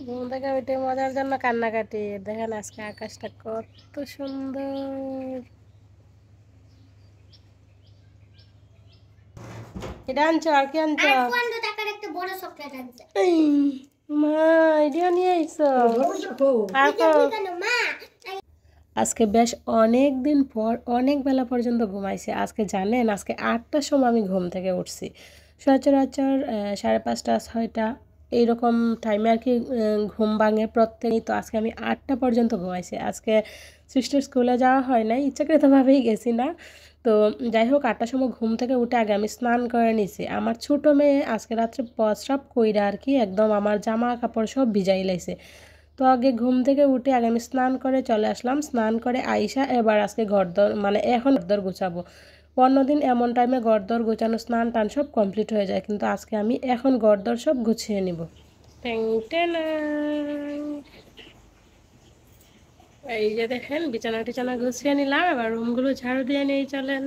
ঘুম থেকে উঠে মজার জন্য কান্নাকাটি। দেখেন আজকে আকাশটা কত সুন্দর। এটা আনছো আর কি আনছো? মা এডিও নিয়ে আইছো। আজকে বেশ অনেক দিন পর অনেক বেলা পর্যন্ত ঘুমাইছি। আজকে জানেন আজকে 8টার সময় আমি ঘুম থেকে উঠছি। সচরাচর 5:30 6টা এইরকম টাইমে আর কি ঘুম ভাঙে প্রত্যেকই। তো আজকে আমি 8টা পর্যন্ত ঘুমাইছি। আজকে সিস্টার স্কুলে যাওয়া হয় নাই, ইচ্ছাকৃতভাবেই গেছি না। তো যাই হোক 8টার সময় ঘুম থেকে উঠে আগে আমি স্নান করে নিছি। আমার ছোটো মেয়ে আজকে রাত্রে প্রস্রাব কইরা আর কি একদম আমার জামা কাপড় সব ভিজাই লাইছে। তো আগে ঘুম থেকে উঠে আগে আমি স্নান করে চলে আসলাম। স্নান করে আইসা এবার আজকে ঘরদোর মানে এখন ঘরদোর গুছাবো। অন্যদিন এমন টাইমে ঘরদোর গোছানো স্নান টান সব কমপ্লিট হয়ে যায়, কিন্তু আজকে আমি এখন ঘরদোর সব গুছিয়ে নিব। ট্যাং ট্যানাং। এই যে দেখেন বিছানা টিছানা গুছিয়ে নিলাম, এবার রুমগুলো ঝাড়ু দিয়ে নিয়ে চলেন।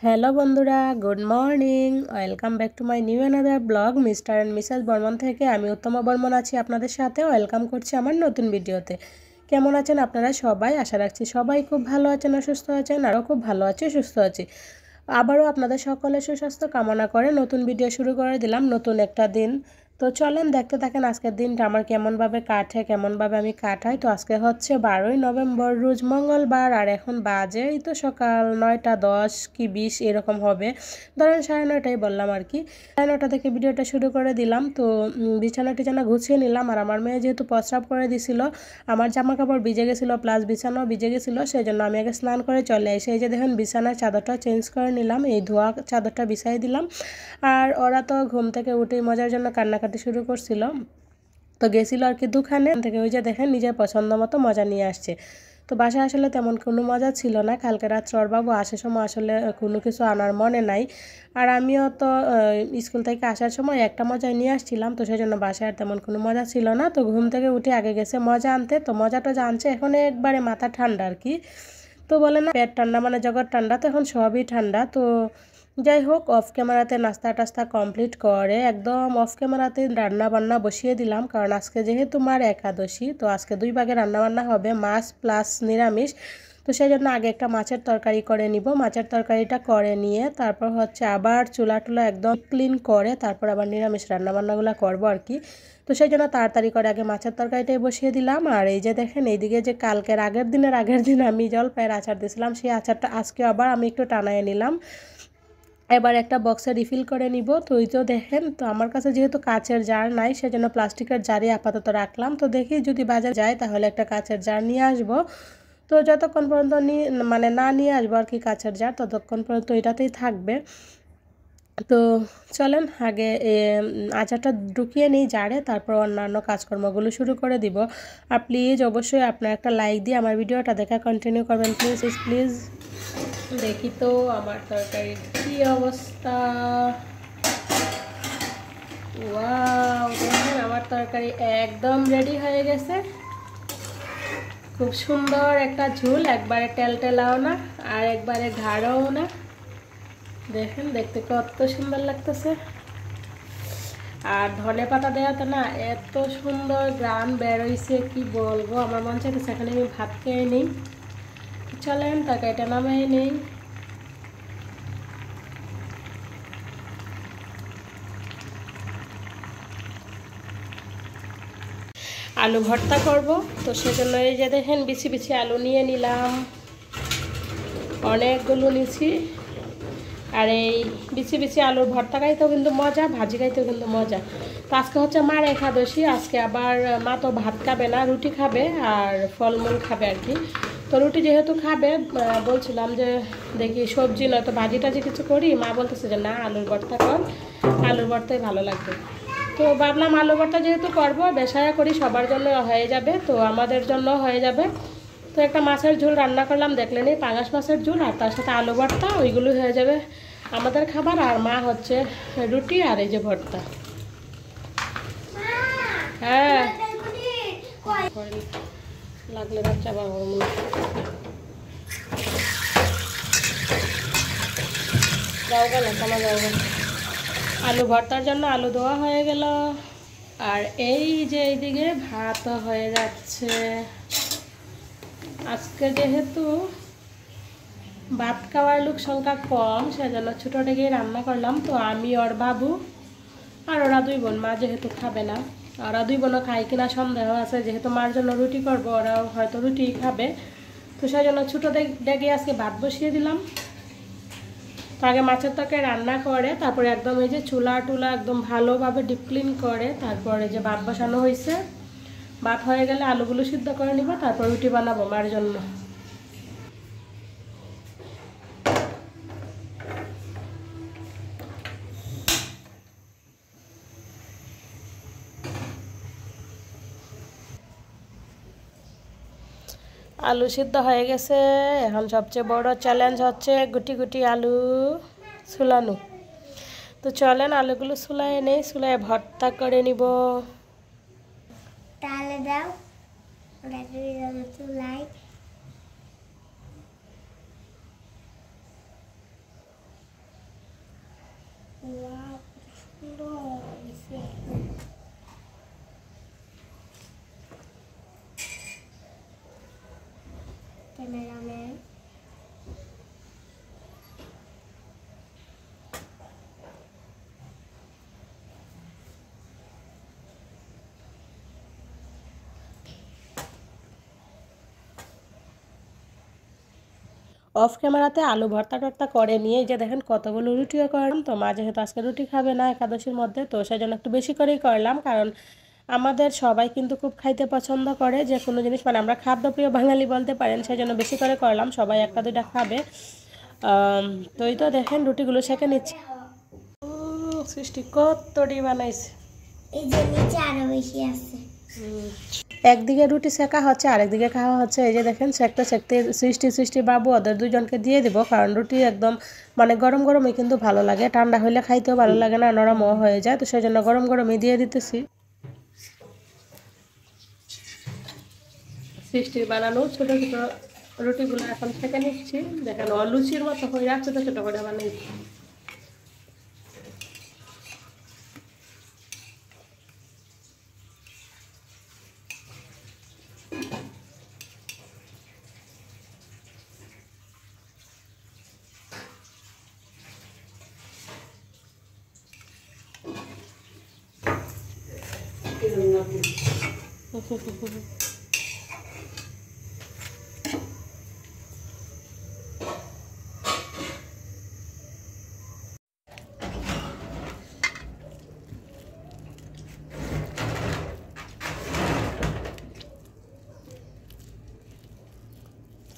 হ্যালো বন্ধুরা, good morning, welcome back to my new another blog mister and Mrs Barman থেকে। আমি উত্তমা বর্মন আছি আপনাদের সাথে। ওয়েলকাম করছি আমার নতুন ভিডিওতে। কেমন আছেন আপনারা সবাই? আশা রাখছি সবাই খুব ভালো আছেন ও সুস্থ আছেন। আরও খুব ভালো আছি, সুস্থ আছি। আবারও আপনাদের সকলের সুস্বাস্থ্য কামনা করে নতুন ভিডিও শুরু করে দিলাম, নতুন একটা দিন। তো চলেন দেখতে থাকেন আজকের দিনটা আমার কেমনভাবে কাটে, কেমনভাবে আমি কাটাই। তো আজকে হচ্ছে 12ই নভেম্বর, রোজ মঙ্গলবার, আর এখন বাজে এই তো সকাল 9টা 10 কি 20 এরকম হবে, ধরেন 9:30 বললাম আর কি। 9:30 থেকে ভিডিওটা শুরু করে দিলাম। তো বিছানা টিছানা গুছিয়ে নিলাম। আর আমার মেয়ে যেহেতু প্রস্রাব করে দিছিল, আমার জামা কাপড় ভিজে গেছিলো প্লাস বিছানাও ভিজে গেছিলো, সেই জন্য আমি আগে স্নান করে চলে এসে এই যে দেখেন বিছানার চাদরটা চেঞ্জ করে নিলাম, এই ধোয়া চাদরটা বিছাই দিলাম। আর ওরা তো ঘুম থেকে উঠেই মজার জন্য কান্নাকাটি শুরু করছিল। তো গেছিলো আর কি দোকানে থেকে, ওই যে দেখেন নিজের পছন্দ মতো মজা নিয়ে আসছে। তো বাসায় আসলে তেমন কোনো মজা ছিল না। কালকে রাত্রে ওর বাবু আসার সময় আসলে কোনো কিছু আনার মনে নাই। আর আমিও তো স্কুল থেকে আসার সময় একটা মজাই নিয়ে আসছিলাম, তো সেই জন্য বাসায় আর তেমন কোনো মজা ছিল না। তো ঘুম থেকে উঠে আগে গেছে মজা আনতে। তো মজাটা জানছে এখন একবারে মাথা ঠান্ডা আর কি। তো বলে না পেট ঠান্ডা মানে জগৎ ঠান্ডা, তো এখন সবই ঠান্ডা। তো যাই হোক অফ ক্যামেরাতে নাস্তা টাস্তা কমপ্লিট করে একদম অফ ক্যামেরাতে রান্না বান্না বসিয়ে দিলাম, কারণ আজকে যেহেতু মার একাদশী, তো আজকে 2 ভাগে রান্না বান্না হবে, মাছ প্লাস নিরামিষ। তো সেই জন্য আগে একটা মাছের তরকারি করে নিব। মাছের তরকারিটা করে নিয়ে তারপর হচ্ছে আবার চুলা টুলা একদম ক্লিন করে তারপর আবার নিরামিষ রান্নাবান্নাগুলো করবো আর কি। তো সেই জন্য তাড়াতাড়ি করে আগে মাছের তরকারিটাই বসিয়ে দিলাম। আর এই যে দেখেন এইদিকে যে কালকের আগের দিন আমি জলপাইয়ের আচার দিয়েছিলাম, সেই আচারটা আজকে আবার আমি একটু টানায় নিলাম। এবার একটা বক্সে রিফিল করে নিব। তো ওই তো দেখেন, তো আমার কাছে যেহেতু কাচের জার নাই সেজন্য প্লাস্টিকের জারই আপাতত রাখলাম। তো দেখি যদি বাজার যায় তাহলে একটা কাচের জার নিয়ে আসবো। তো যতক্ষণ পর্যন্ত মানে না নিয়ে আসবো আর কি কাচের জার, ততক্ষণ পর্যন্ত এটাতেই থাকবে। তো চলেন আগে আচারটা ঢুকিয়ে নিই জারে, তারপর অন্যান্য কাজকর্মগুলো শুরু করে দিব। আর প্লিজ অবশ্যই আপনার একটা লাইক দিয়ে আমার ভিডিওটা দেখা কন্টিনিউ করবেন প্লিজ প্লিজ। দেখি তো আমার তরকারির কি অবস্থা। ওয়াও, দেখেন আমার তরকারি একদম রেডি হয়ে গেছে। খুব সুন্দর একটা ঝোল, একবারে টেলটেলাও না আর একবারে ঘাড়ও না। দেখেন দেখতে কত সুন্দর লাগতেছে। আর ধনে পাতা দেওয়াতে না এত সুন্দর গ্রান বেরোইছে কি বলবো, আমার মন চাইতেছে এখানে আমি ভাত খেয়ে নিই। চলেন তরকারিটা নামিয়ে নিই। আলু ভর্তা করব, তো সেজন্য এই যে দেখেন বিছি বিছি আলু নিয়ে নিলাম, অনেকগুলো নিছি। আর এই বিছি বিছি আলুর ভর্তা খাইতেও কিন্তু মজা, ভাজি খাইতেও কিন্তু মজা। তো আজকে হচ্ছে মার একাদশী, আজকে আবার মা তো ভাত খাবে না, রুটি খাবে আর ফলমূল খাবে আর কি। তো রুটি যেহেতু খাবে বলছিলাম যে দেখি সবজি নয়তো ভাজি টাজি কিছু করি, মা বলতেছে যে না আলুর ভর্তা কর, আলুর ভর্তাই ভালো লাগবে। তো ভাবলাম আলু ভর্তা যেহেতু করবো বেসায়া করি, সবার জন্য হয়ে যাবে, তো আমাদের জন্য হয়ে যাবে। তো একটা মাছের ঝোল রান্না করলাম, দেখলেন এই পাঙাশ মাছের ঝোল, আর তার সাথে আলু ভর্তা, ওইগুলো হয়ে যাবে আমাদের খাবার। আর মা হচ্ছে রুটি আর এই যে ভর্তা। হ্যাঁ লাগলে বাচ্চা বাবা যাও গেল, কেন যাও গেল। আলু ভর্তার জন্য আলু দেওয়া হয়ে গেল, আর এই যে এইদিকে ভাতও হয়ে যাচ্ছে। আজকে যেহেতু ভাত খাওয়ার লোক সংখ্যা কম, সেজন্য ছোটো থেকেই রান্না করলাম। তো আমি ওর বাবু আর ওরা দুই বোন, মা যেহেতু খাবে না, ওরা দুই বোনও খায় কিনা সন্দেহ আছে, যেহেতু মার জন্য রুটি করবো, ওরাও হয়তো রুটি খাবে। তো সেই জন্য ছোটো ডেকে আজকে ভাত বসিয়ে দিলাম। তো আগে মাছের তরকারি রান্না করে তারপরে একদম এই যে চুলা টুলা একদম ভালোভাবে ডিপ ক্লিন করে তারপরে যে ভাত বসানো হয়েছে। ভাত হয়ে গেলে আলুগুলো সিদ্ধ করে নিব, তারপর রুটি বানাবো মার জন্য। আলু সিদ্ধ হয়ে গেছে, এখন সবচেয়ে বড় চ্যালেঞ্জ হচ্ছে গুটি গুটি আলু ছুলানো। তো চলেন আলুগুলো ছুলায় নেই, ছুলায় ভর্তা করে নিব। তাহলে দাও চুলাই ক্যামেরাম্যান অফ ক্যামেরাতে আলু ভর্তা টর্তা করে নিয়ে যে দেখেন কতগুলো রুটিও করলাম। তো মা যেহেতু আজকে রুটি খাবে না একাদশীর মধ্যে, তো সেই জন্য একটু বেশি করেই করলাম, কারণ আমাদের সবাই কিন্তু খুব খাইতে পছন্দ করে যে কোনো জিনিস, মানে আমরা খাদ্যপ্রিয় বাঙালি বলতে পারেন, সেই জন্য বেশি করে করলাম, সবাই একটা দুইটা খাবে। তো এই তো দেখেন রুটিগুলো সেঁকে নিচ্ছি। সৃষ্টি কতটি বানাইছে, এই যে নিচে আরো বেশি আছে। একদিকে রুটি সেকা হচ্ছে আরেকদিকে খাওয়া হচ্ছে। এই যে দেখেন সেকতে সেকতে সৃষ্টি বাবু ওদের দুজনকে দিয়ে দিব, কারণ রুটি একদম মানে গরম গরমই কিন্তু ভালো লাগে, ঠান্ডা হইলে খাইতেও ভালো লাগে না, নরমও হয়ে যায়। তো সেই জন্য গরম গরমই দিয়ে দিতেছি। সৃষ্টির বানানো ছোট ছোট রুটিগুলো এখন সেকে নিচ্ছি। দেখেন লুচির মতো হয়ে যাচ্ছে, তো ছোট করে বানাইছি।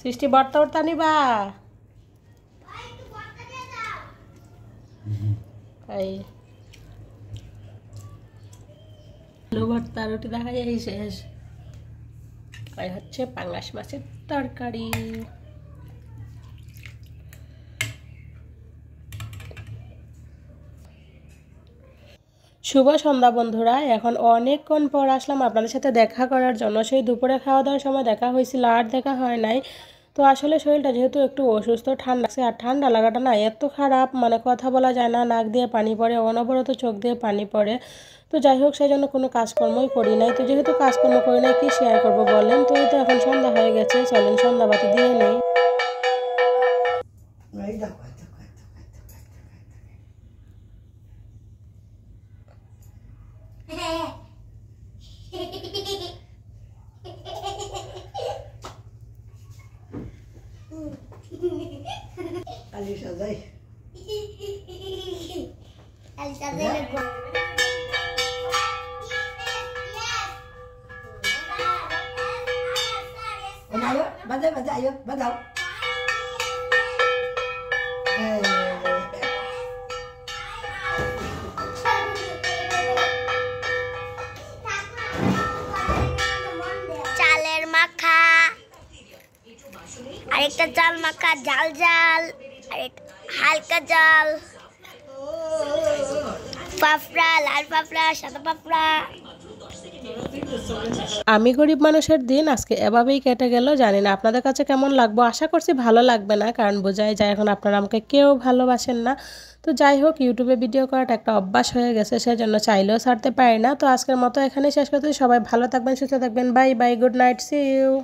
সৃষ্টি ভর্তা ভর্তা নিবা? এই আলু ভর্তা রুটি দেখা যায় শেষ। আর হচ্ছে পাঙ্গাস মাছের তরকারি। শুভ সন্ধ্যা বন্ধুরা, এখন অনেকক্ষণ পর আসলাম আপনাদের সাথে দেখা করার জন্য। সেই দুপুরে খাওয়া দাওয়ার সময় দেখা হয়েছিল, আর দেখা হয় নাই। তো আসলে শরীরটা যেহেতু একটু অসুস্থ, ঠান্ডা লাগছে, আর ঠান্ডা লাগাটা না এত খারাপ, মানে কথা বলা যায় না, নাক দিয়ে পানি পড়ে, অনবরত চোখ দিয়ে পানি পড়ে। তো যাই হোক, সেই জন্য কোনো কাজকর্মই করি নাই। তো যেহেতু কাজকর্ম করি নাই, কি শেয়ার করবো বলেন। তো এই তো এখন সন্ধ্যা হয়ে গেছে, চলেন সন্ধ্যা বাতি দিয়ে নেই। Alisa dai. Alisa dai. Bắt đầu, bắt đầu. চালের মাখা, আরেকটা চাল মাখা, জাল জাল, আরেকটা হালকা জাল, পাপড়া, লাল পাপড়া, সাদা পাপড়া। আমি গরিব মানুষের দিন আজকে এভাবেই কেটে গেল। জানি না আপনাদের কাছে কেমন লাগবে, আশা করছি ভালো লাগবে না, কারণ বোঝাই যায় এখন আপনারা আমাকে কেউ ভালোবাসেন না। তো যাই হোক, ইউটিউবে ভিডিও করাটা একটা অভ্যাস হয়ে গেছে, সেজন্য চাইলেও ছাড়তে পারি না। তো আজকের মতো এখানেই শেষ করতে, সবাই ভালো থাকবেন, সুস্থ থাকবেন, bye bye, good night, see you.